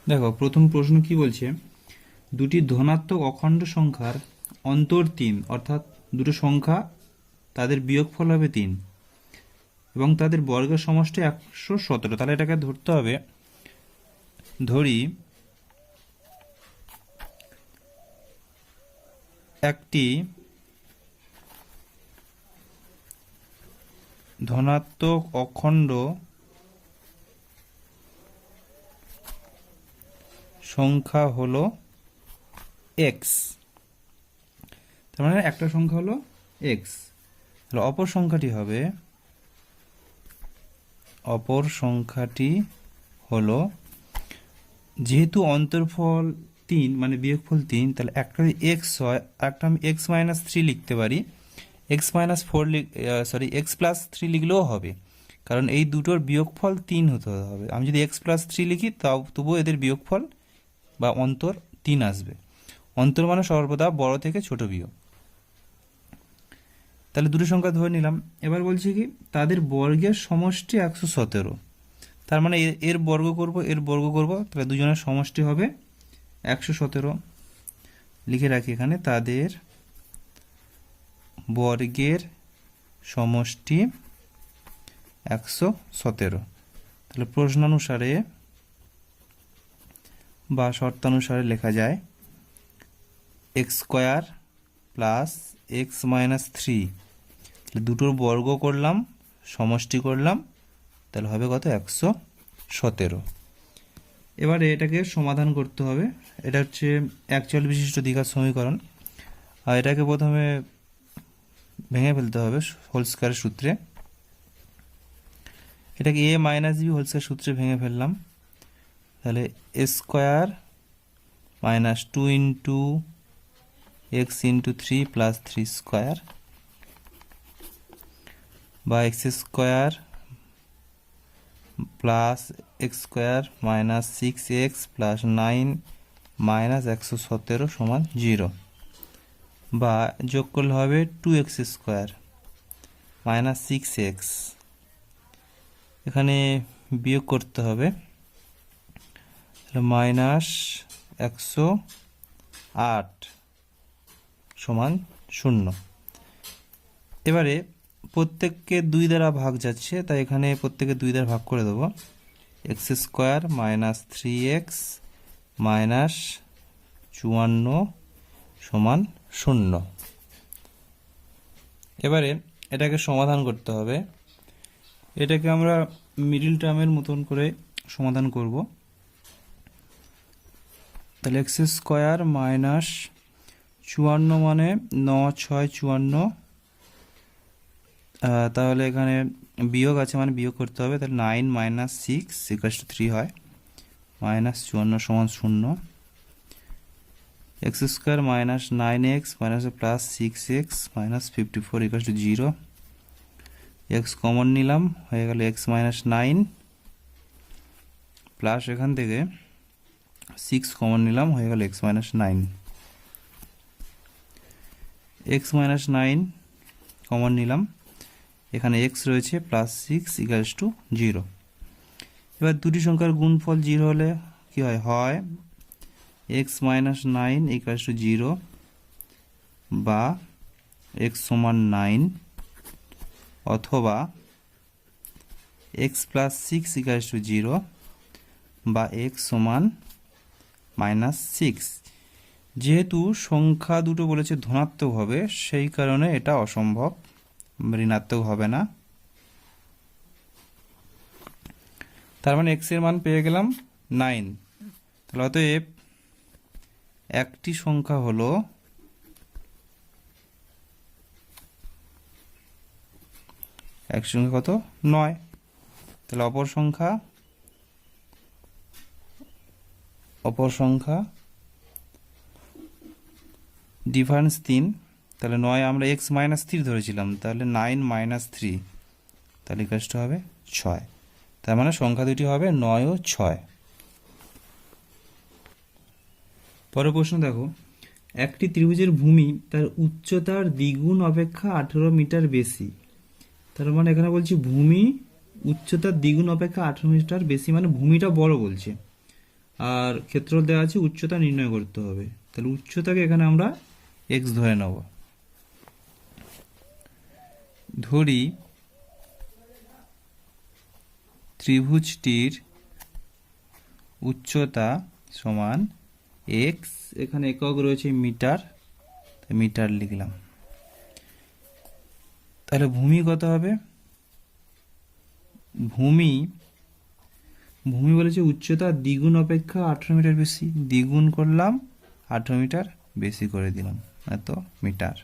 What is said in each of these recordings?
দেখো প্রথম প্রশ্ন কি বলছে, দুটি ধনাত্মক অখণ্ড সংখ্যার অন্তর 3, অর্থাৎ দুটো সংখ্যা তাদের বিয়োগফল হবে 3 এবং তাদের বর্গের সমষ্টি 117। তাহলে এটাকে ধরতে হবে, ধরি একটি ধনাত্মক অখণ্ড সংখ্যা হলো এক্স। তার মানে একটা সংখ্যা হলো এক্স, তাহলে অপর সংখ্যাটি হলো, যেহেতু অন্তর্ফল 3 মানে বিয়োগফল 3, তাহলে একটা যদি এক্স হয় একটা আমি এক্স মাইনাস 3 লিখতে পারি, এক্স মাইনাস 4 এক্স প্লাস 3 লিখলেও হবে, কারণ এই দুটোর বিয়োগফল 3 হতে হবে। আমি যদি এক্স প্লাস 3 লিখি তাও তবুও এদের বিয়োগফল বা অন্তর 3 আসবে। অন্তর মানে সর্বদা বড় থেকে ছোট বিয়োগ। তাহলে দুটো সংখ্যা ধরে নিলাম। এবার বলছি কি, তাদের বর্গের সমষ্টি 117। তার মানে এর বর্গ করব, এর বর্গ করব, তাহলে দুজনের সমষ্টি হবে 117। লিখে রাখি এখানে, তাদের বর্গের সমষ্টি 117। তাহলে প্রশ্নানুসারে বা শর্তানুসারে লেখা যায় x square plus x minus 3, দুটোর বর্গ করলাম, সমষ্টি করলাম, তাহলে হবে কত? 117। এবারে এটাকে সমাধান করতে হবে। এটা হচ্ছে একচল বিশিষ্ট দ্বিঘাত সমীকরণ, আর এটাকে প্রথমে ভেঙে ফেলতে হবে হোল স্কয়ারের সূত্রে। এটাকে a minus b whole square সূত্রে ভেঙে ফেললাম। তাহলে a square minus 2 into x into 3 plus 3 square বা x square plus x square minus 6x plus 9 minus 117 সমান 0, বা যোগ করলে হবে 2x স্কোয়ার মাইনাস 6x। এখানে বিয়োগ করতে হবে, তাহলে মাইনাস 108 সমান 0। এবারে প্রত্যেককে 2 দ্বারা ভাগ যাচ্ছে, তাই এখানে প্রত্যেকে 2 দ্বারা ভাগ করে দেবো। X square minus 3x minus 54 সমান 0। এবারে এটাকে সমাধান করতে হবে। এটাকে আমরা মিডিল টার্মের মতন করে সমাধান করব। তাহলে এক্স স্কোয়ার মাইনাস 54 মানে 9 6 54, তাহলে এখানে বিয়োগ আছে মানে বিয়োগ করতে হবে। তাহলে 9 মাইনাস 6 ইকুয়ালস টু 3 হয়, মাইনাস 54 সমান 0। X square minus 9x minus plus 6x minus 54 equals to 0। X common নিলাম, হয়ে গেল এক্স মাইনাস 9 প্লাস এখান থেকে 6 কমন নিলাম, হয়ে গেল x minus 9। X minus 9 common নিলাম, এখানে এক্স রয়েছে প্লাস 6 ইকুয়ালস টু 0। এবার দুটি সংখ্যার গুণফল 0 হলে কি হয়? হয় এক্স মাইনাস 9 ইকুয়ালস টু 0 বা এক্স সমান 9, অথবা এক্স প্লাস 6 ইকুয়ালস টু 0 বা এক্স সমান মাইনাস 6। যেহেতু সংখ্যা দুটো বলেছে ধনাত্মক হবে, সেই কারণে এটা অসম্ভব, ঋণাত্মক হবে না। তার মানে এক্স এর মান পেয়ে গেলাম 9। তাহলে অতএব একটি সংখ্যা হলো কত? 9। তাহলে অপর সংখ্যা ডিফারেন্স 3। তাহলে 9 আমরা এক্স মাইনাস 3 ধরেছিলাম, তাহলে 9 মাইনাস 3, তাহলে ইকুয়ালসটা হবে 6। তার মানে সংখ্যা দুটি হবে 9 ও 6। পরের প্রশ্ন দেখো, একটি ত্রিভুজের ভূমি তার উচ্চতার দ্বিগুণ অপেক্ষা 18 মিটার বেশি। তার মানে এখানে বলছি ভূমি উচ্চতার দ্বিগুণ অপেক্ষা 18 মিটার বেশি, মানে ভূমিটা বড় বলছে। আর ক্ষেত্রফল দেওয়া আছে, উচ্চতা নির্ণয় করতে হবে। তাহলে উচ্চতাকে এখানে আমরা এক্স ধরে নেব। ধরি ত্রিভুজটির উচ্চতা সমান এক্স, এখানে একক রয়েছে মিটার, মিটার লিখলাম। তাহলে ভূমি কত হবে? ভূমি বলেছে উচ্চতা দ্বিগুণ অপেক্ষা 18 মিটার বেশি, দ্বিগুণ করলাম 18 মিটার বেশি করে দিলাম, এত মিটার।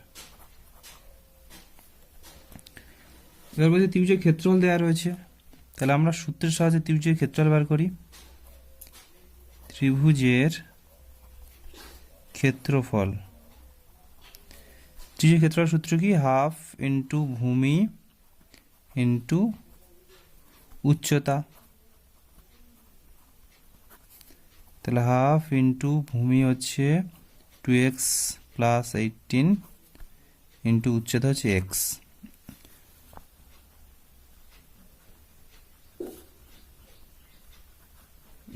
এবার বলছে ত্রিভুজের ক্ষেত্রফল দেওয়া রয়েছে, তাহলে আমরা সূত্রের সাহায্যে ত্রিভুজের ক্ষেত্রফল বার করি। ত্রিভুজের ক্ষেত্রফল, ত্রিভুজের ক্ষেত্রফল সূত্র কি? হাফ ইন্টু ভূমি ইন্টু উচ্চতা। তাহলে হাফ ইন্টু ভূমি হচ্ছে 2x প্লাস 18 ইন্টু উচ্চতা হচ্ছে এক্স।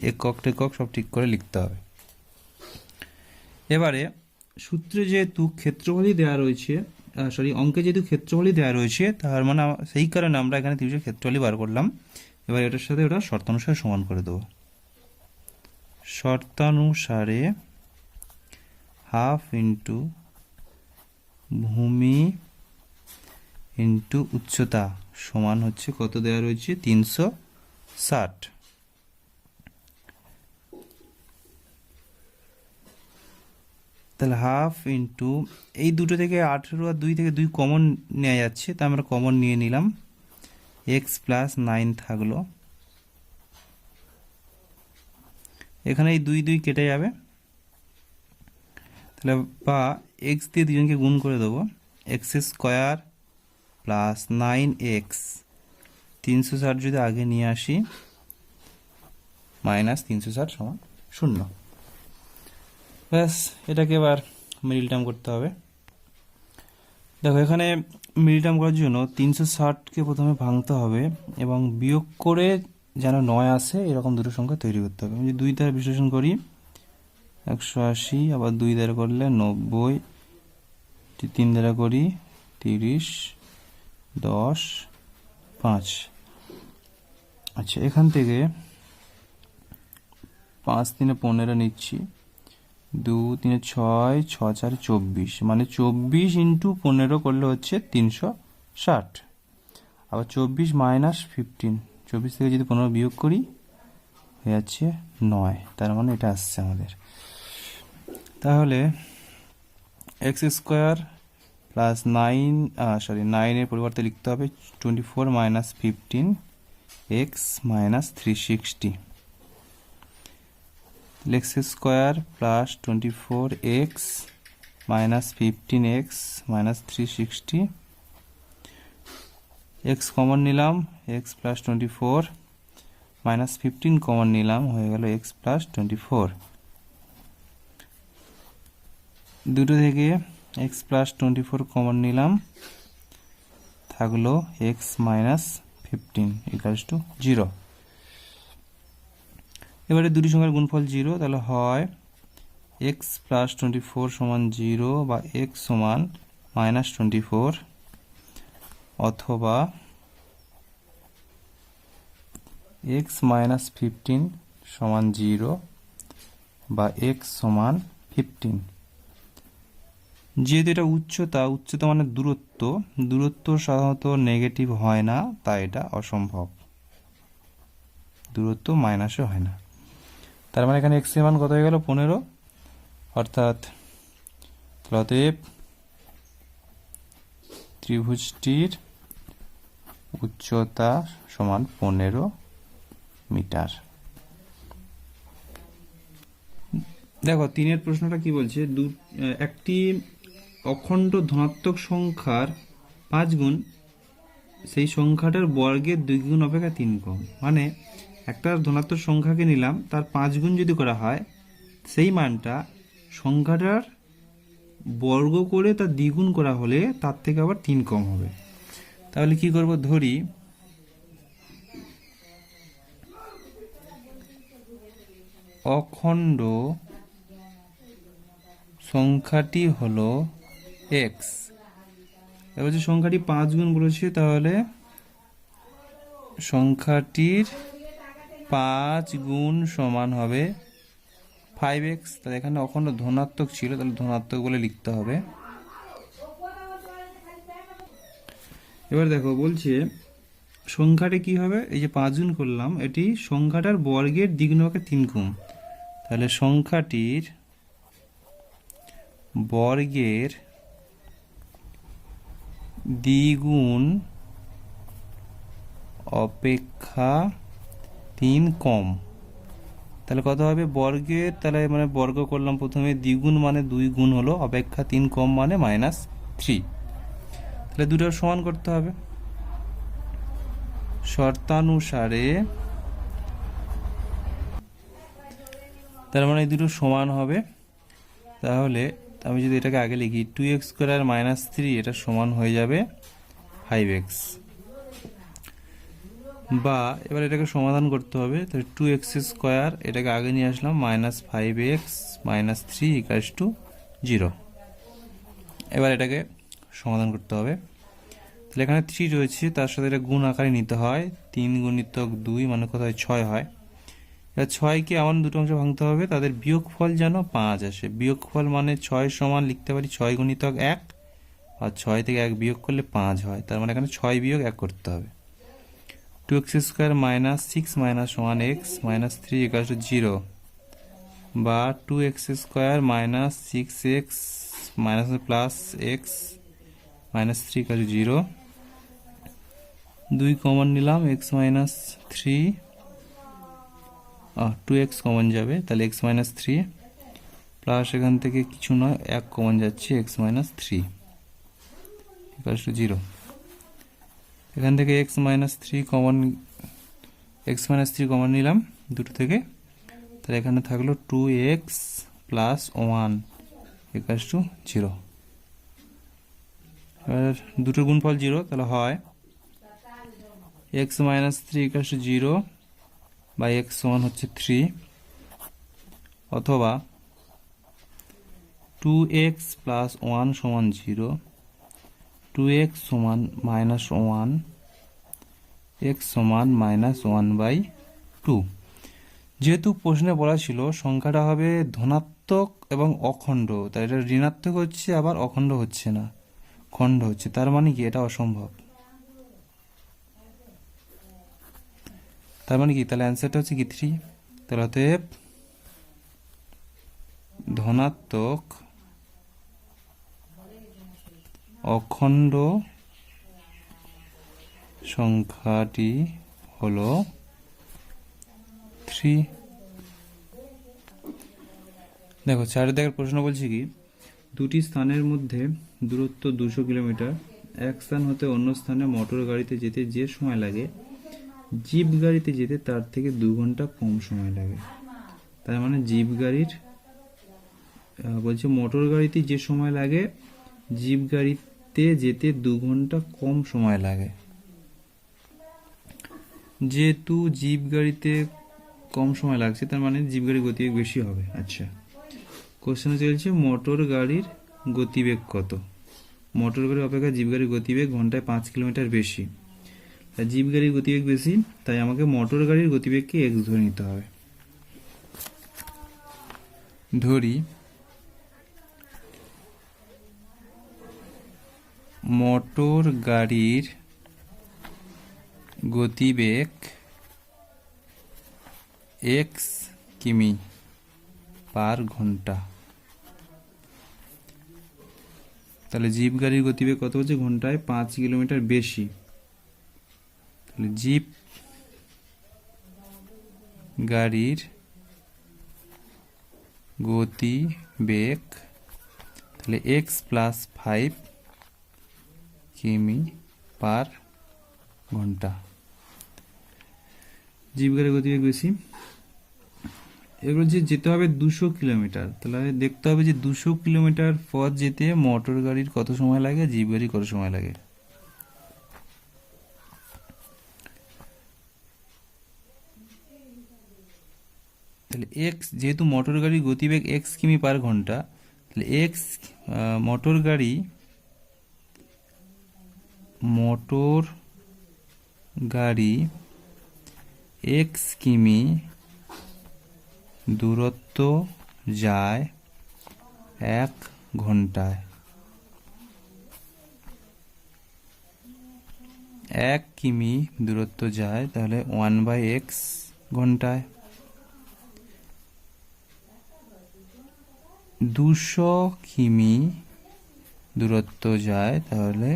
একক টেকক সব ঠিক করে লিখতে হবে। এবারে সূত্রে যেহেতু ক্ষেত্রফলই দেওয়া রয়েছে, অঙ্কে যেহেতু ক্ষেত্রফলই দেওয়া রয়েছে, তার মানে সেই কারণে আমরা এখানে ত্রিভুজের ক্ষেত্রফলই বার করলাম। এবার এটার সাথে ওটা শর্তানুসারে সমান করে দেবো। শর্তানুসারে হাফ ইন্টু ভূমি ইন্টু উচ্চতা সমান হচ্ছে কত দেওয়া রয়েছে? 360। তাহলে হাফ ইন্টু এই দুটো থেকে 18 আর 2 থেকে 2 কমন নেওয়া যাচ্ছে, তা আমরা কমন নিয়ে নিলাম, এক্স প্লাস 9 থাকলো। এখানে এই 2 2 কেটে যাবে, তাহলে বা এক্স দিয়ে দুজনকে গুণ করে দেবো, এক্স স্কোয়ার প্লাস 9x, 360 যদি আগে নিয়ে আসি, মাইনাস 360 সমান 0। ব্যাস, এটাকে এবার মিডল টার্ম করতে হবে। দেখো এখানে মিডল টার্ম করার জন্য 360কে প্রথমে ভাঙতে হবে এবং বিয়োগ করে যেন 9 আসে এরকম দুটো সংখ্যা তৈরি করতে হবে। আমি যদি 2 দ্বারা বিশ্লেষণ করি 180, আবার 2 দ্বারা করলে 90, 3 দ্বারা করি 30, 10, 5। আচ্ছা, এখান থেকে 5 3 15 নিচ্ছি, 2 3 6, 6 4 24, মানে 24 ইন্টু 15 করলে হচ্ছে 360। আবার 24 মাইনাস 15, 24 থেকে যদি 15 বিয়োগ করি হয়ে যাচ্ছে 9, তার মানে এটা আসছে আমাদের। তাহলে এক্স স্কোয়ার প্লাস 9 এর পরিবর্তে লিখতে হবে 24 minus 15 x minus 360। X square plus 24 x minus 15 x minus 360, x common নিলাম, এক্স প্লাস 24 মাইনাস 15 কমন নিলাম, হয়ে গেল এক্স প্লাস 24। দুটো থেকে এক্স প্লাস 24 কমন নিলাম, থাকলো এক্স মাইনাস 15 ইকুয়ালস টু 0। এবারে দুটি সংখ্যার গুণফল 0, তাহলে হয় এক্স প্লাস 24 সমান 0 বা এক্স সমান মাইনাস 24, অথবা এক্স মাইনাস 15 সমান 0 বা এক্স সমান 15। যেহেতু এটা উচ্চতা মানে দূরত্ব সাধারণত নেগেটিভ হয় না, তাই এটা অসম্ভব, দূরত্ব মাইনাসও হয় না। তার মানে এখানে এক্স এর মান কত হয়ে গেল? 15। অর্থাৎ অতএব ত্রিভুজটির উচ্চতা সমান 15 মিটার। দেখো 3 প্রশ্নটা কি বলছে, একটি অখণ্ড ধনাত্মক সংখ্যার 5 গুণ সেই সংখ্যাটার বর্গের 2 গুণ অপেক্ষা 3 কম। মানে একটা ধনাত্মক সংখ্যাকে নিলাম, তার 5 গুণ যদি করা হয়, সেই মানটা সংখ্যাটার বর্গ করে তার দ্বিগুণ করা হলে তার থেকে আবার 3 কম হবে। তাহলে কি করব? ধরি অখণ্ড সংখ্যাটি হলো এক্স। এবার যে সংখ্যাটি 5 গুণ বলেছে, তাহলে সংখ্যাটির 5 গুণ সমান হবে 5x। তাহলে এখানে অখণ্ড ধনাত্মক ছিল, তাহলে ধনাত্মক বলে লিখতে হবে। এবার দেখো বলছে সংখ্যাটা কি হবে, এই যে 5 গুণ করলাম, এটি সংখ্যাটার বর্গের দ্বিগুণকে 3 গুণ। তাহলে সংখ্যাটির বর্গের দ্বিগুণ অপেক্ষা 3 কম। তাহলে কত হবে বর্গের, তাহলে মানে বর্গ করলাম প্রথমে, দ্বিগুণ মানে 2 গুণ হলো, অপেক্ষা 3 কম মানে -3। তাহলে দুটো সমান করতে হবে শর্তানুসারে। তার মানে এই দুটো সমান হবে। তাহলে আমি যদি এটাকে আগে লিখি 2x স্কোয়ার -3, এটা সমান হয়ে যাবে 5x। বা এবার এটাকে সমাধান করতে হবে, তাহলে 2x স্কোয়ার, এটাকে আগে নিয়ে আসলাম, -5x -3 = 0। এবার এটাকে সমাধান করতে হবে। তাহলে এখানে 3 রয়েছে, তার সাথে এটা গুণ আকারে নিতে হয়, 3 গুণিতক 2 মানে কত হয়, 6 হয়। এবার 6কে এমন দুটো অংশে ভাঙতে হবে, তাদের বিয়োগফল যেন 5 আসে। বিয়োগফল মানে 6 সমান লিখতে পারি 6 গুণিতক 1, আর 6 থেকে 1 বিয়োগ করলে 5 হয়। তার মানে এখানে 6 বিয়োগ 1 করতে হবে। 2x স্কোয়ার -6 -1x -3 = 0, বা 2x square -6x +x -3 = 0। 2 common নিলাম, x -3, 2x কমন যাবে, তাহলে x -3 প্লাস এখান থেকে কিছু নয় 1 কমন যাচ্ছে, x -3 = 0। এখান থেকে x -3 কমন নিলাম দুটো থেকে, তাহলে এখানে থাকলো 2x + 1 = 0। এবার দুটোর গুণফল 0, তাহলে হয় x -3 = 0 বা x সমান হচ্ছে 3, অথবা 2x + 1 সমান 0, 2x সমান -1, x সমান -1/2। যেহেতু প্রশ্নে বলা ছিল সংখ্যাটা হবে ধনাত্মক এবং অখণ্ড, তাই এটা ঋণাত্মক হচ্ছে আবার অখণ্ড হচ্ছে না, খণ্ড হচ্ছে, তার মানে কি এটা অসম্ভব। তার মানে কি, তাহলে অ্যান্সারটা হচ্ছে কি 3। তাহলে অতএব ধনাত্মক অখণ্ড সংখ্যাটি হলো 3। দেখো 4 দাগের প্রশ্ন বলছি কি, দুটি স্থানের মধ্যে দূরত্ব 200 কিলোমিটার। এক স্থান হতে অন্য স্থানে মোটর গাড়িতে যেতে যে সময় লাগে, জিপ গাড়িতে যেতে তার থেকে 2 ঘন্টা কম সময় লাগে। তার মানে জিপ গাড়ির বলছে মোটর গাড়িতে যে সময় লাগে, জিপ গাড়িতে যেতে 2 ঘন্টা কম সময় লাগে। যেহেতু জিপ গাড়িতে কম সময় লাগছে, তার মানে জিপ গাড়ির গতিবেগ বেশি হবে। আচ্ছা, কোশ্চেনে চলছে মোটর গাড়ির গতিবেগ কত। মোটর গাড়ি অপেক্ষা জিপ গাড়ির গতিবেগ ঘন্টায় 5 কিলোমিটার বেশি। জিপ গাড়ির গতিবেগ বেশি, তাই আমাকে মোটর গাড়ির গতিবেগকে x ধরে নিতে হবে। ধরি মোটর গাড়ির গতিবেগ x কিমি পার ঘন্টা। তাহলে জিপ গাড়ির গতিবেগ কত হচ্ছে, ঘন্টায় 5 কিলোমিটার বেশি। তাহলে জিপ গাড়ির গতিবেগ, তাহলে x + 5 কিমি পার ঘন্টা। জিপ গাড়ির গতিবেগ বেশি, এগুলো যে যেতে হবে 200 কিলোমিটার। তাহলে দেখতে হবে যে 200 কিলোমিটার পথ যেতে মোটর গাড়ির কত সময় লাগে, জিপ গাড়ির কত সময় লাগে। তাহলে এক্স, যেহেতু মোটর গাড়ির গতিবেগ এক্স কিমি পার ঘন্টা, তাহলে এক্স মোটর গাড়ি এক্স কিমি দূরত্ব যায় 1 ঘন্টায়। 1 কিমি দূরত্ব যায়, তাহলে 1/x ঘন্টায়। 200 কিমি দূরত্ব যায়, তাহলে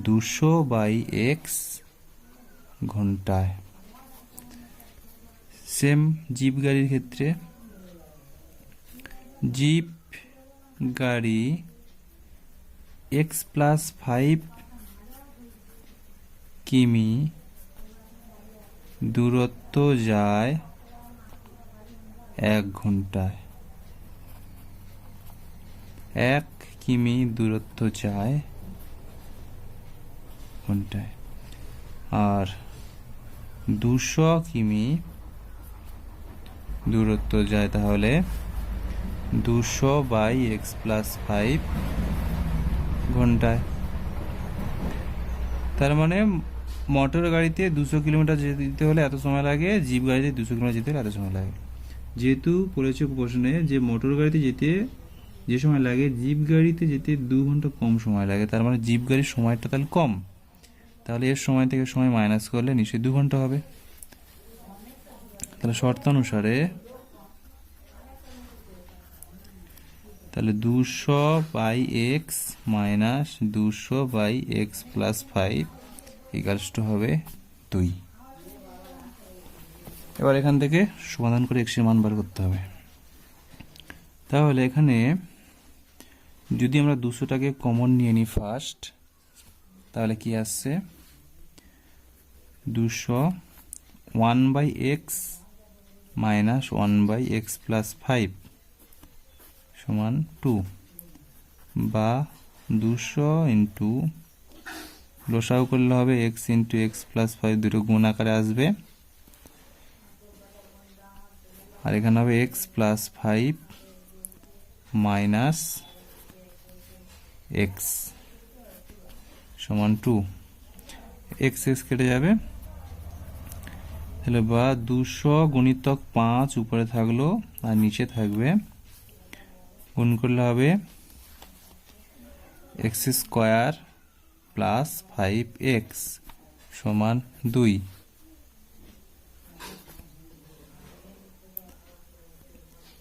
200/x ঘন্টায়। সেম জিপ গাড়ির ক্ষেত্রে, জিপ গাড়ি x+5 কিমি দূরত্ব যায় 1 ঘন্টায়। 1 কিমি দূরত্ব যায় ঘন্টায়। আর 200 কিমি দূরত্ব যায়, তাহলে 200/x+5 ঘন্টায়। তার মানে মোটর গাড়িতে 200 কিলোমিটার যেতে হলে এত সময় লাগে, জিপ গাড়িতে 200 কিলোমিটার যেতে হলে এত সময় লাগে। যেহেতু পড়েছে প্রশ্নে যে মোটর গাড়িতে যেতে যে সময় লাগে, জিপ গাড়িতে যেতে 2 ঘন্টা কম সময় লাগে, তার মানে জিপ গাড়ির সময়টা তাহলে কম। তাহলে এর সময় থেকে সময় মাইনাস করলে নিশ্চয়ই 2 ঘন্টা হবে। তাহলে শর্তানুসারে তাহলে 200/x minus 200/x+5 equals to হবে 2। এবার এখান থেকে সমাধান করে x এর মান বার করতে হবে। তাহলে এখানে যদি আমরা 200টাকে কমন নিয়ে নিই ফার্স্ট, তাহলে কি আসছে, 200 1/x মাইনাস 1/x+5 সমান 2, বা 200 ইন্টু লসাগু করলে হবে x ইন্টু x+5, দুটো গুণ আকারে আসবে, আর এখানে হবে x+5 মাইনাস x সমান 2, x কেটে যাবে। তাহলে বা 200 গুণিতক 5 উপরে থাকলো আর নিচে থাকবে, গুণ করলে হবে x² প্লাস 5x সমান 2।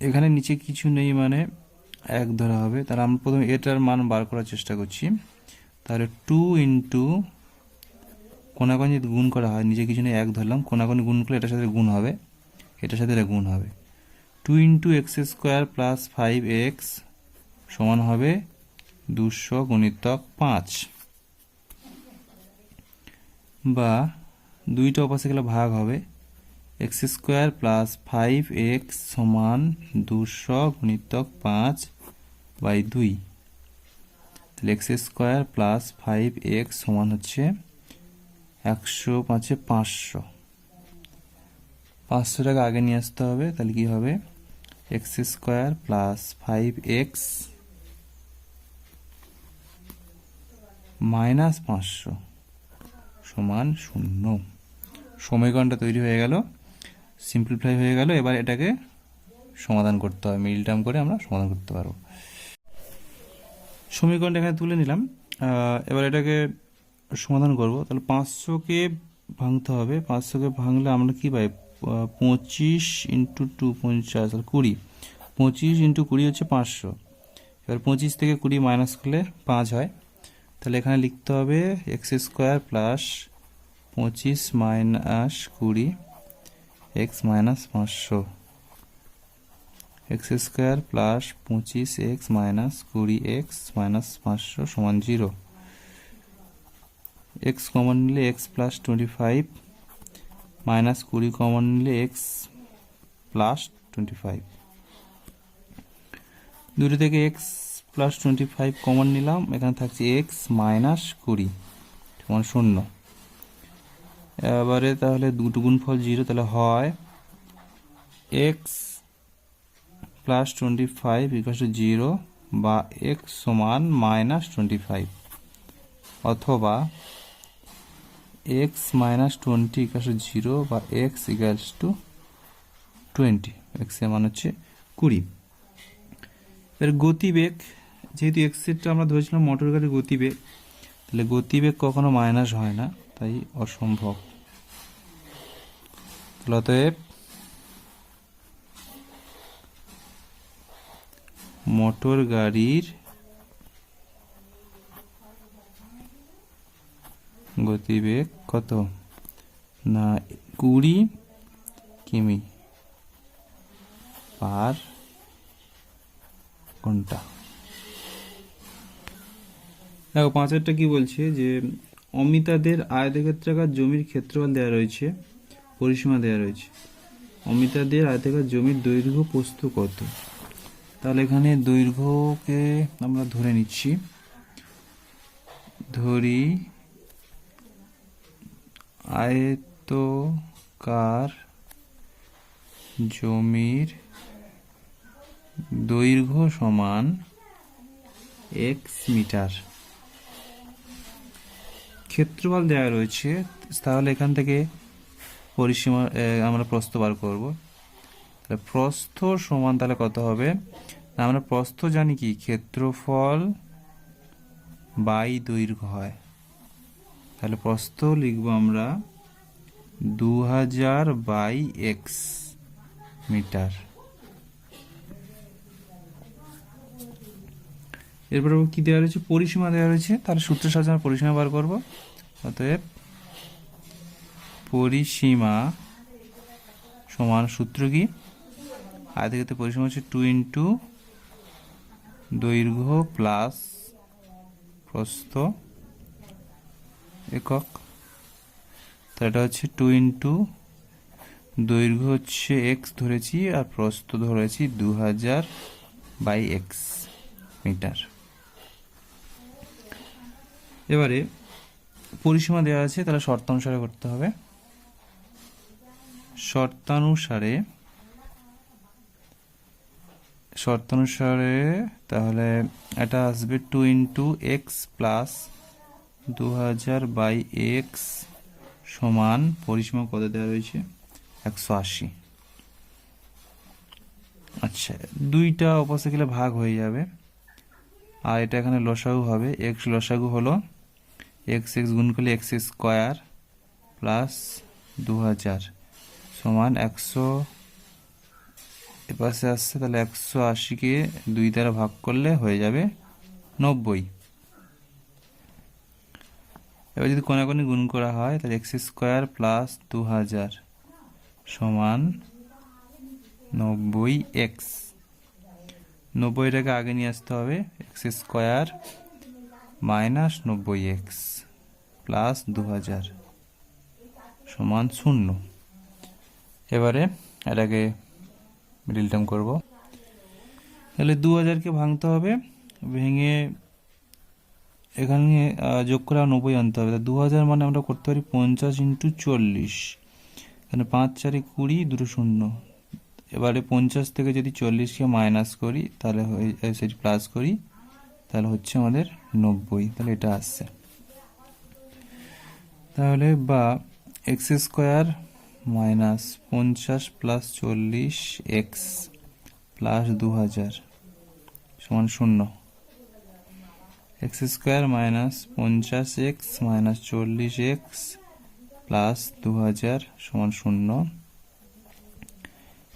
এখানে নিচে কিছু নেই, মানে 1 ধরা হবে। তাহলে আমরা প্রথমে এটার মান বার করার চেষ্টা করছি। তাহলে 2 ইন্টু কোনাকোনি যদি গুণ করা হয়, নিচে কিছু নেই 1 ধরলাম, কোনাকোনি গুণ করলে এটার সাথে গুণ হবে, এটার সাথে এটা গুণ হবে। 2 ইন্টু x² প্লাস 5x সমান হবে 200 গুণিতক 5, বা 2টা অপাশে গেলে ভাগ হবে, x² প্লাস 5x সমান 200 গুণিতক 5/2। তাহলে x² প্লাস 5x সমান হচ্ছে 100×5 500। 500টাকে আগে নিয়ে আসতে হবে, তাহলে কি হবে, x² প্লাস 5x মাইনাস 500 সমান 0। সমীকরণটা তৈরি হয়ে গেল, সিম্পলিফাই হয়ে গেল। এবার এটাকে সমাধান করতে হবে, মিডল টার্ম করে আমরা সমাধান করতে পারবো। সমীকরণটা এখানে তুলে নিলাম। এবার এটাকে সমাধান করব। তাহলে 500কে ভাঙতে হবে, 500কে ভাঙলে আমরা কি পাই, 25 ইন্টু 2 50, 20, 25 ইন্টু 20 হচ্ছে 500। এবার 25 থেকে 20 মাইনাস করলে 5 হয়। তাহলে এখানে লিখতে হবে x² plus 25 minus 20 x minus 500, x² plus 25x minus 20x minus 500 সমান 0। x কমন নিলে x প্লাস 25 মাইনাস 20 কমন নিলে x প্লাস 25, দুটো থেকে x প্লাস 25 কমন নিলাম, এখানে থাকছে x মাইনাস 20 সমান 0। এবারে তাহলে দুটো গুণফল 0, তাহলে হয় এক্স প্লাস 25 ইকুয়াল টু 0 বা এক্স সমান মাইনাস 25, অথবা এক্স মাইনাস 20 ইকুয়াল টু 0 বা এক্স ইকুয়ালস টু 20, এক্স এর মান হচ্ছে 20। এর গতিবেগ, যেহেতু এক্সেরটা আমরা ধরেছিলাম মোটর গাড়ির গতিবেগ, তাহলে গতিবেগ কখনো মাইনাস হয় না, তাই অসম্ভব। অতএব মোটর গাড়ির গতিবেগ কত না 20 কিমি পার ঘন্টা। দেখো 5-এরটা কি বলছে যে অমিতাদের আয়তক্ষেত্রাকার জমির ক্ষেত্রফল দেওয়া রয়েছে, পরিসীমা দেওয়া রয়েছে। অমিতাদের আয়তক্ষেত্রাকার জমির দৈর্ঘ্য প্রস্থ কত? তাহলে এখানে দৈর্ঘ্যকে আমরা ধরে নিচ্ছি, ধরি আয়তকার জমির দৈর্ঘ্য সমান এক্স মিটার। ক্ষেত্রফল দেওয়া রয়েছে, তাহলে এখান থেকে পরিসীমা আমরা প্রস্থ বার করব। তাহলে প্রস্থ সমান তাহলে কত হবে? আমরা প্রস্থ জানি কি ক্ষেত্রফল বাই দৈর্ঘ্য হয়। তাহলে প্রস্থ লিখবো আমরা 2000 বাই এক্স মিটার। এরপর কি দেওয়া রয়েছে? পরিসীমা দেওয়া রয়েছে, তাহলে সূত্রের সাহায্যে আমরা পরিসীমা বার করব। অতএব পরিসীমা সমান সূত্র কি? আয়তক্ষেত্রের পরিসীমা হচ্ছে 2 ইন্টু দৈর্ঘ্য প্লাস প্রস্থ একক। তাহলে এটা হচ্ছে 2 ইন্টু দৈর্ঘ্য হচ্ছে এক্স ধরেছি আর প্রস্থ ধরেছি 2000 বাই এক্স মিটার। এবারে পরিসীমা দেওয়া আছে, তাহলে শর্তানুসারে করতে হবে। শর্তানুসারে তাহলে এটা আসবে 2 into X plus 2000 by X সমান পরিসীমা কত দেওয়া রয়েছে? 180। আচ্ছা, দুইটা অপোজিট গেলে ভাগ হয়ে যাবে, আর এটা এখানে লসাগু হবে। এক্স লসাগু হলো এক্স এক্স গুণ করলে এক্স স্কোয়ার প্লাস 2000 সমান 100, এপাশে আসছে, তাহলে 180কে 2 দ্বারা ভাগ করলে হয়ে যাবে 90। এবার যদি কোনাকুনি গুণ করা হয়, তাহলে এক্স স্কোয়ার প্লাস 2000 সমান 90 এক্স। 90টাকে আগে নিয়ে আসতে হবে, x square minus 90 x plus 2000 সমান 0। এবারে এটাকে মিডল টার্ম করব। তাহলে 2000কে ভাঙতে হবে, ভেঙে এখানে যোগ করে 90 আনতে হবে। 2000 মানে আমরা করতে পারি 50 ইন্টু 40, এখানে 5 4 20, 2 0। এবারে 50 থেকে যদি 40কে মাইনাস করি, তাহলে সেটি প্লাস করি, তাহলে হচ্ছে আমাদের 90। তাহলে এটা আসছে। তাহলে বা x square minus 50 plus 40 x plus 2000 সমান 0। X square minus 50 x minus 40 x plus 2000 সমান 0।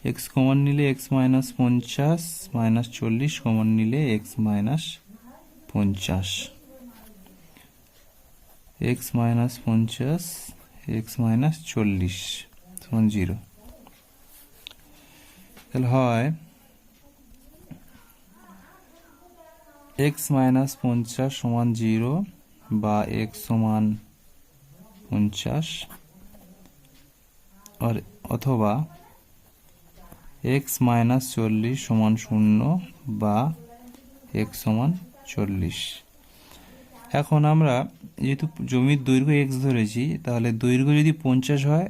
এক্স কমন নিলে এক্স মাইনাস 50 মাইনাস 40 কমন নিলে x minus 50, x minus 50 x minus 40 সমান 0। তাহলে হয় এক্স মাইনাস 50 সমান 0 বা এক্স সমান 50, আর অথবা এক্স মাইনাস 40 সমান 0 বা এক্স সমান 40। এখন আমরা যেহেতু জমির দৈর্ঘ্য এক্স ধরেছি, তাহলে দৈর্ঘ্য যদি 50 হয়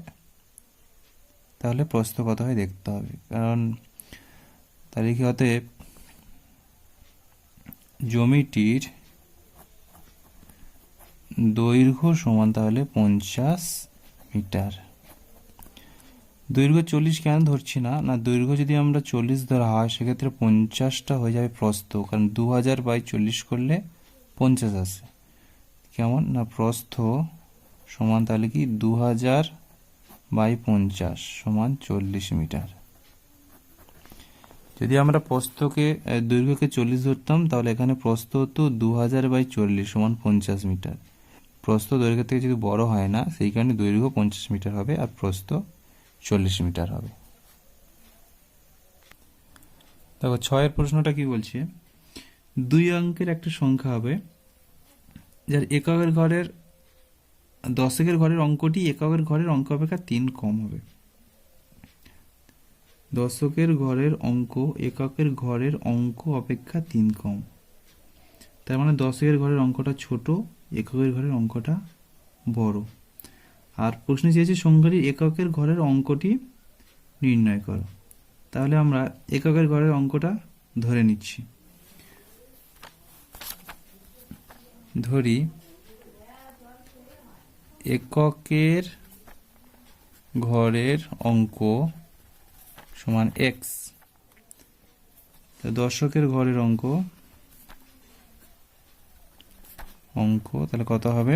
তাহলে প্রস্থ কত হয় দেখতে হবে, কারণ তাহলে কি অতএব জমিটির দৈর্ঘ্য সমান তাহলে 50 মিটার। দৈর্ঘ্য 40 কেন ধরছি না, না দৈর্ঘ্য যদি আমরা 40 ধরা হয় সেক্ষেত্রে 50টা হয়ে যাবে প্রস্থ, কারণ 2000/40 করলে 50 আসে। কেমন না, প্রস্থ সমান তাহলে কি 2000/50 সমান 40 মিটার। যদি আমরা প্রস্থকে দৈর্ঘ্যকে 40 ধরতাম তাহলে এখানে প্রস্থ হতো 2000/40 সমান 50 মিটার। প্রস্থ দৈর্ঘ্য থেকে যদি বড় হয় না, সেই কারণে দৈর্ঘ্য 50 মিটার হবে আর প্রস্থ 40 মিটার হবে। দেখো 6-এর প্রশ্নটা কি বলছে, 2 অঙ্কের একটা সংখ্যা হবে যার এককের ঘরের দশকের ঘরের অঙ্কটি এককের ঘরের অঙ্ক অপেক্ষা 3 কম হবে। দশকের ঘরের অঙ্ক এককের ঘরের অঙ্ক অপেক্ষা 3 কম, তার মানে দশকের ঘরের অঙ্কটা ছোট, এককের ঘরের অঙ্কটা বড়। আর প্রশ্নে চেয়েছে সংখ্যাটির এককের ঘরের অঙ্কটি নির্ণয় করো। তাহলে আমরা এককের ঘরের অঙ্কটা ধরে নিচ্ছি। ধরি এককের ঘরের অঙ্ক সমান x, দশকের ঘরের অঙ্ক তাহলে কত হবে,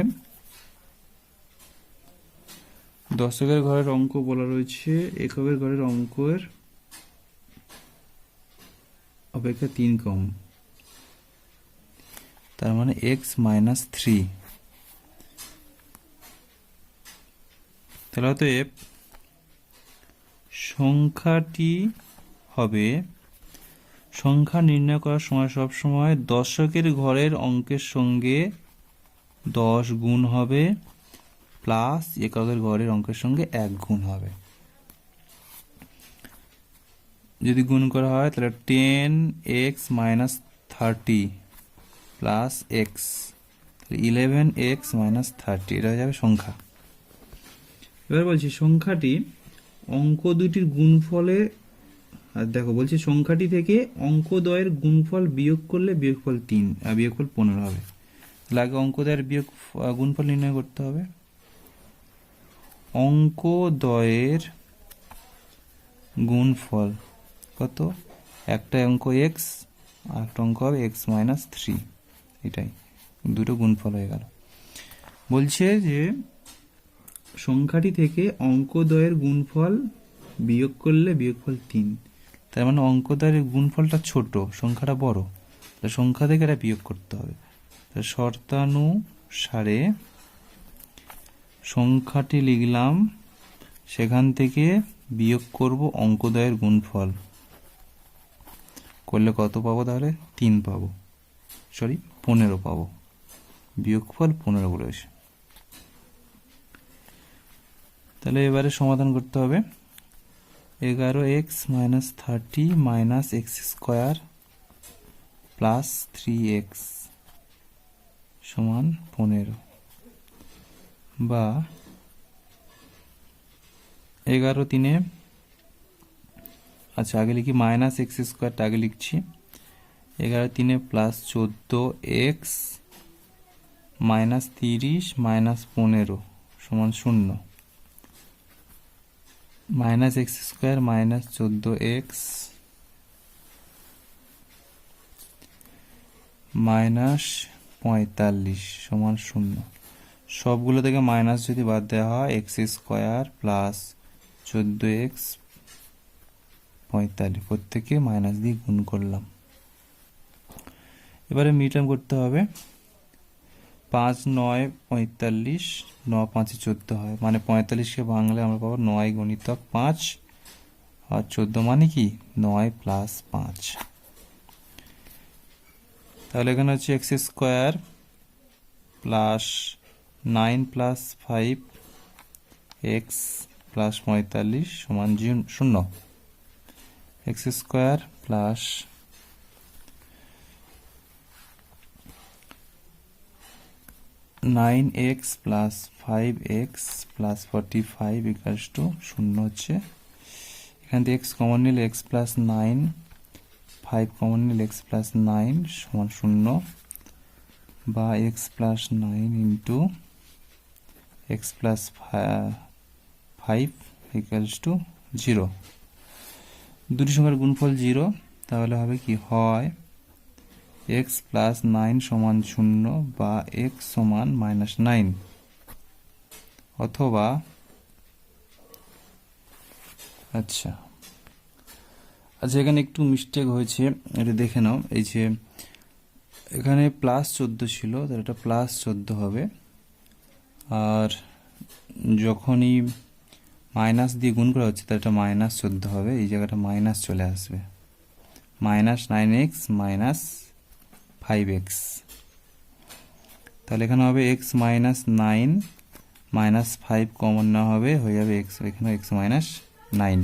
দশকের ঘরের অঙ্ক বলা রয়েছে এককের ঘরের অঙ্কের অপেক্ষা 3 কম, তার মানে x - 3। তাহলে অতএব সংখ্যাটি হবে, সংখ্যা নির্ণয় করার সময় সব সময় দশকের ঘরের অঙ্কের সঙ্গে 10 গুণ হবে প্লাস এককের ঘরের অঙ্কের সঙ্গে 1 গুণ হবে। যদি গুণ করা হয় তাহলে 10x - 30 প্লাস x, 11x - 30, এটা হয়ে যাবে সংখ্যা। এবার বলছি সংখ্যাটি অঙ্ক দুটির গুণফলে, আর দেখো বলছি সংখ্যাটি থেকে অঙ্কদ্বয়ের গুণফল বিয়োগ করলে বিয়োগফল 3 আর বিয়োগফল 15 হবে। তাহলে আগে অঙ্কদ্বয়ের গুণফল নির্ণয় করতে হবে। অঙ্কদ্বয়ের গুণফল কত, একটা অঙ্ক x আর একটা অঙ্ক হবে x - 3, এটাই দুটো গুণফল হয়ে গেল। বলছে যে সংখ্যাটি থেকে অঙ্কদ্বয়ের গুণফল বিয়োগ করলে বিয়োগফল 3, তার মানে অঙ্কদ্বয়ের গুণফলটা ছোট, সংখ্যাটা বড়, তাহলে সংখ্যা থেকে এটা বিয়োগ করতে হবে। তাহলে শর্তানুসারে সংখ্যাটি লিখলাম, সেখান থেকে বিয়োগ করব অঙ্কদ্বয়ের গুণফল, করলে কত পাবো, তাহলে 3 পাবো, 15 পাবো, বিয়োগফল 15 বলেছে। তাহলে এবারে সমাধান করতে হবে। 11x - 30 - x² প্লাস 3x সমান 15, বা 11 3, আচ্ছা আগে লিখি -x² আগে লিখছি, 11 3 প্লাস 14x - 30 - 15 সমান 0, -x² - 14x - 45 সমান 0। সবগুলো থেকে মাইনাস যদি বাদ দেওয়া হয়, x² প্লাস 14x 45, প্রত্যেকে মাইনাস দিয়ে গুণ করলাম। এবারে মিটার করতে হবে। 5 9 45, 9 5 14 হয়, মানে 45কে বাংলায় আমরা পাবো 9 গুণিতক 5, আর 14 মানে কি 9 প্লাস 5। তাহলে এখানে হচ্ছে x² plus 9 plus 5 x plus 45 সমান 0, x² plus 9x plus 5x plus 45 equals to 0 হচ্ছে এখান থেকে এক্স কমন নিলে এক্স প্লাস 9, 5 কমন নিলে এক্স প্লাস 9 সমান 0, বা x plus 9 into X plus 5 equals to 0। দুটি সংখ্যার গুণফল 0, তাহলে হবে কি, হয় এক্স প্লাস 9 সমান 0 বা এক্স সমান -9, অথবা আচ্ছা এখানে একটু মিস্টেক হয়েছে, এটা দেখে নাও। এই যে এখানে +14 ছিল, তাহলে এটা +14 হবে, আর যখনই মাইনাস দিয়ে গুণ করা হচ্ছে তাহলে এটা -14 হবে, এই জায়গাটা মাইনাস চলে আসবে, -9x -5x। তাহলে এখানে হবে x -9 -5 কমন না হবে, হয়ে যাবে x, এখানে x -9।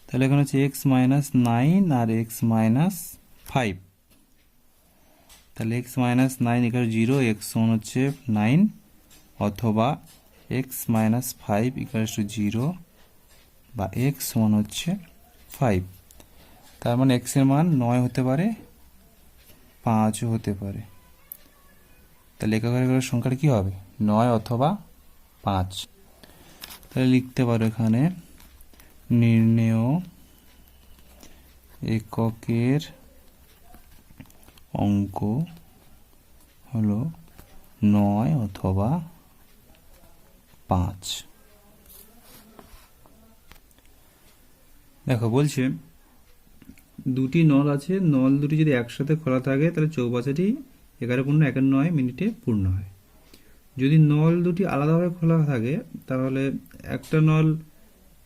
তাহলে এখানে হচ্ছে x -9 আর x -5। তাহলে x -9 = 0, x সমান হচ্ছে 9, অথবা x -5 = 0 বা x সমান হচ্ছে 5। তার মানে x এর মান 9 হতে পারে, 5ও হতে পারে। তাহলে একাকার সংখ্যাটা কি হবে, 9 অথবা 5। তাহলে লিখতে পারো এখানে নির্ণেয় এককের অঙ্ক হলো 9 অথবা 5। দেখো বলছে দুটি নল আছে, নল দুটি যদি একসাথে খোলা থাকে তাহলে চৌবাচ্চাটি 11:09 মিনিটে পূর্ণ হয়। যদি নল দুটি আলাদাভাবে খোলা থাকে তাহলে একটা নল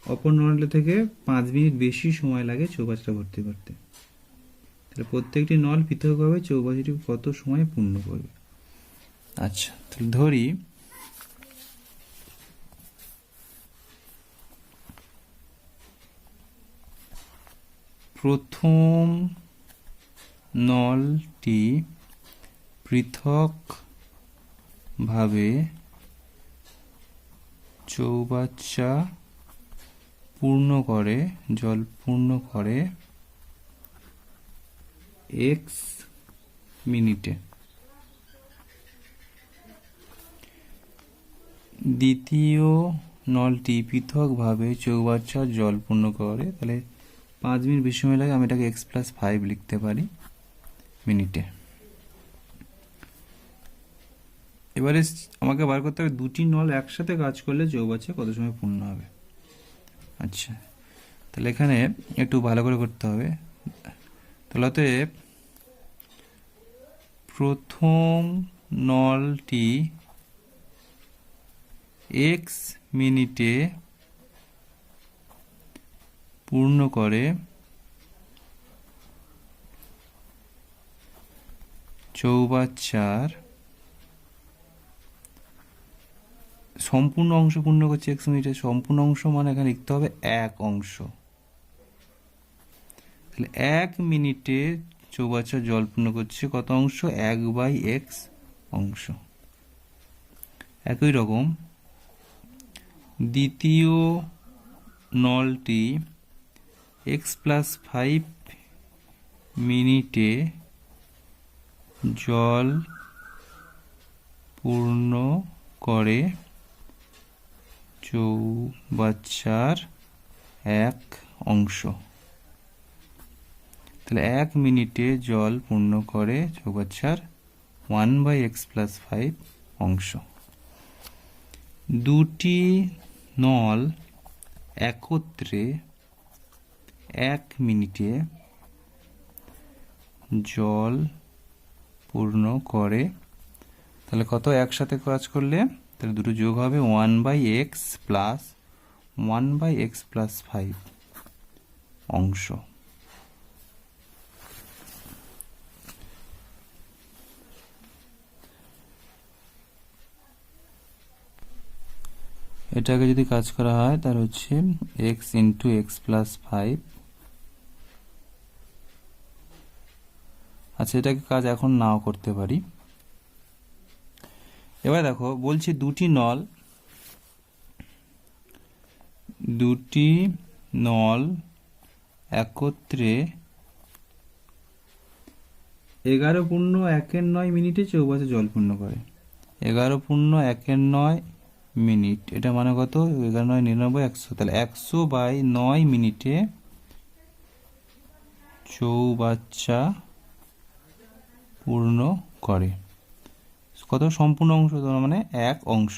অপর নলের থেকে 5 মিনিট বেশি সময় লাগে চৌবাচ্চাটা ভর্তি করতে। তাহলে প্রত্যেকটি নল পৃথকভাবে চৌবাচ্চাটি কত সময় পূর্ণ করবে। আচ্ছা, তাহলে ধরি প্রথম নলটি পৃথকভাবে চৌবাচ্চা জল পূর্ণ করে x মিনিটে। দ্বিতীয় নলটি পৃথকভাবে চৌবাচ্চা জল পূর্ণ করে, তাহলে 5 মিনিট বেশি সময় লাগে, আমি এটাকে x + 5 লিখতে পারি মিনিটে। এবারে আমাকে বার করতে হবে দুটি নল একসাথে কাজ করলে চৌবাচ্চা কত সময় পূর্ণ হবে। আচ্ছা, তাহলে এখানে একটু ভালো করে করতে হবে। তাহলে অতএব প্রথম নলটি x মিনিটে পূর্ণ করে চৌবাচ্চার সম্পূর্ণ অংশ পূর্ণ করছে x মিনিটে। সম্পূর্ণ অংশ মানে এখানে লিখতে হবে 1 অংশ। তাহলে 1 মিনিটে চৌবাচ্চা জল পূর্ণ করছে কত অংশ, 1/x অংশ। একই রকম দ্বিতীয় নলটি x + 5 মিনিটে জল পূর্ণ করে চৌবাচ্চার 1 অংশ। তাহলে 1 মিনিটে জল পূর্ণ করে চৌবাচ্চার 1/x + 5 অংশ। দুটি নল একত্রে 1 মিনিটে জল পূর্ণ করে, তাহলে কত একসাথে কাজ করলে, তাহলে দুটো যোগ হবে 1/x + 1/x + 5 অংশ। এটাকে যদি কাজ করা হয় তাহলে হচ্ছে x × x + 5। আচ্ছা, এটাকে কাজ এখন নাও করতে পারি। এবার দেখো বলছি দুটি নল একত্রে 11.1 চৌবাচ্চা জল পূর্ণ করে। 11.1 মিনিট, এটা মানে কত? 11×9 = 100, তাহলে 100/9 মিনিটে চৌবাচ্চা পূর্ণ করে। কত? সম্পূর্ণ অংশ, মানে 1 অংশ।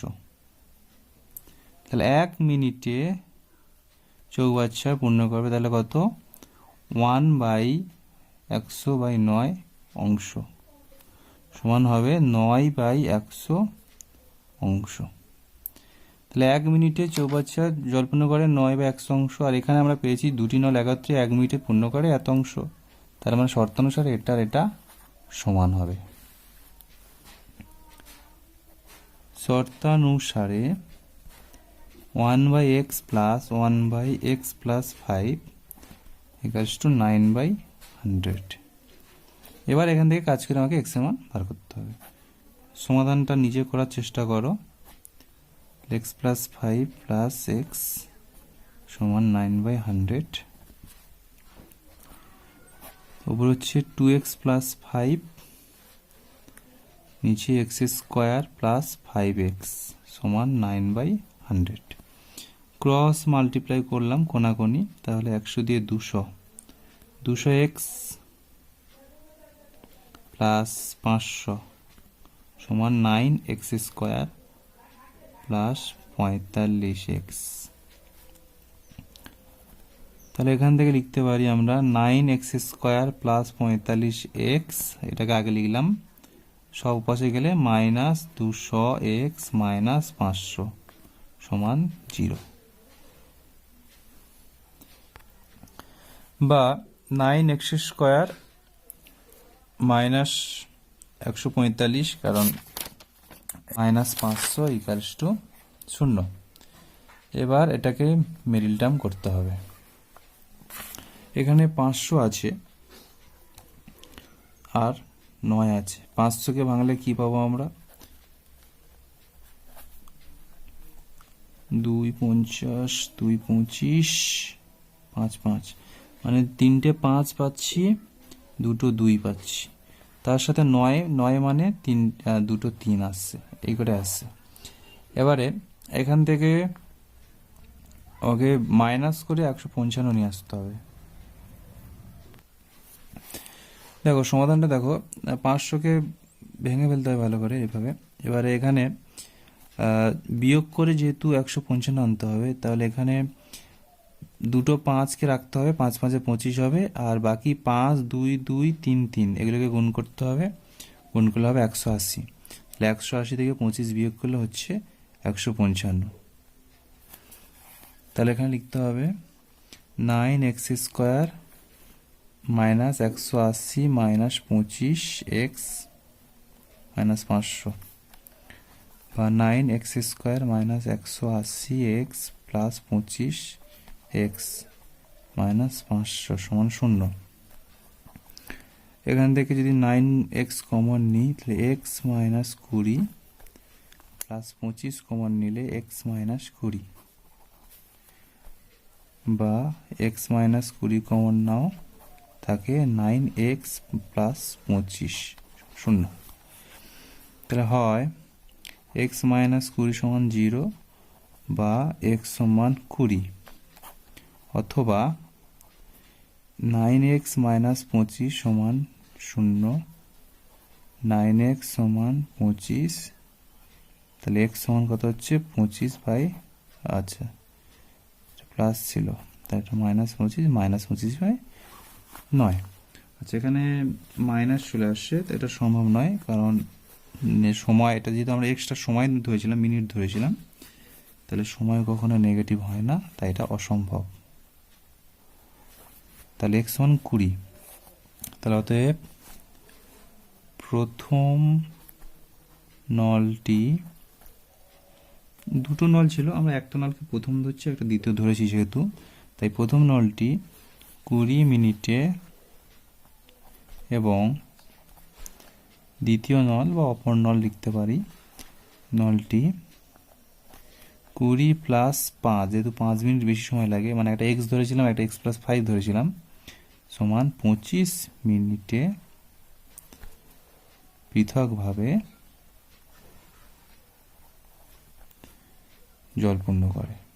তাহলে 1 মিনিটে চৌবাচ্চা পূর্ণ করবে, তাহলে কত? 1/100/9 অংশ সমান হবে 9/100 অংশ। তাহলে 1 মিনিটে চৌবাচ্চা জল পূর্ণ করে 9/100 অংশ। আর এখানে আমরা পেয়েছি দুটি নল একত্রে 1 মিনিটে পূর্ণ করে এত অংশ, তার মানে শর্তানুসারে এটা সমান হবে। শর্তানুসারে 1/x + 1/x + 5 = 9/100। এবার এখান থেকে কাজ করে আমাকে x এর মান বার করতে হবে। সমাধানটা নিজে করার চেষ্টা করো। x + 5 + x = 9/100। উপর হচ্ছে 2x + 5, নিচে x² + 5x = 9/100। ক্রস মাল্টিপ্লাই করলাম কোনাকুনি, তাহলে 100 দিয়ে 200, 200x + 500 = 9x² + 45x। তাহলে এখান থেকে লিখতে পারি আমরা 9x² + 45x, এটাকে আগে লিখলাম, সব পাশে গেলে -200x - 500 = 0, বা 9x² - 145, কারণ -500 = 0। এবার এটাকে মিডল টার্ম করতে হবে। এখানে 500 আছে আর 9 আছে। 500কে ভাঙলে কি পাবো আমরা? 2 × 50, 2 × 25, 5 × 5, মানে 3টে 5 পাচ্ছি, 2টো 2 পাচ্ছি। তার সাথে 9 মানে 2টো 3 আসছে, এই করে আসছে। এবারে এখান থেকে ওকে মাইনাস করে 155 নিয়ে আসতে হবে। দেখো সমাধানটা দেখো, 500কে ভেঙে ফেলতে হবে ভালো করে এভাবে। এবারে এখানে বিয়োগ করে যেহেতু 155 আনতে হবে, তাহলে এখানে দুটো 5কে রাখতে হবে, 5 × 5 = 25 হবে, আর বাকি 5, 2, 2, 3, 3 এগুলোকে গুণ করতে হবে, গুণ করলে হবে 180। তাহলে 180 থেকে 25 বিয়োগ করলে হচ্ছে 155। তাহলে এখানে লিখতে হবে 9x² - 180 - 25x - 500, বা 9x² - 180x + 25x - 500 = 0। এখান থেকে যদি 9x কমন নিই, তাহলে x - 20 + 25 কমন নিলে x - 20, বা x - 20 কমন নাও, থাকে 9x + 25 0। তাহলে হয় x - 20 = 0, বা x = 20, অথবা 9x - 25 = 0, 9x = 25, তাহলে x সমান কত হচ্ছে 25 বাই, আচ্ছা প্লাস ছিল, তাই এটা -25 -25/9। আচ্ছা এখানে মাইনাস চলে আসছে, তো এটা সম্ভব নয়, কারণ সময়, এটা যেহেতু আমরা এক্সট্রা সময় ধরেছিলাম, মিনিট ধরেছিলাম, তাহলে সময় কখনো নেগেটিভ হয় না, তাই এটা অসম্ভব। তাহলে x = 20। তাহলে অতএব প্রথম নলটি, দুটো নল ছিল, আমরা একটা নলকে প্রথম ধরছি, একটা দ্বিতীয় ধরেছি যেহেতু, তাই প্রথম নলটি 20 মিনিটে এবং দ্বিতীয় নল বা অপর নল লিখতে পারি, নলটি 20 প্লাস 5, যেহেতু 5 মিনিট বেশি সময় লাগে, মানে একটা এক্স ধরেছিলাম, একটা এক্স প্লাস 5 ধরেছিলাম, সমান 25 মিনিটে পৃথকভাবে জল পূর্ণ করে।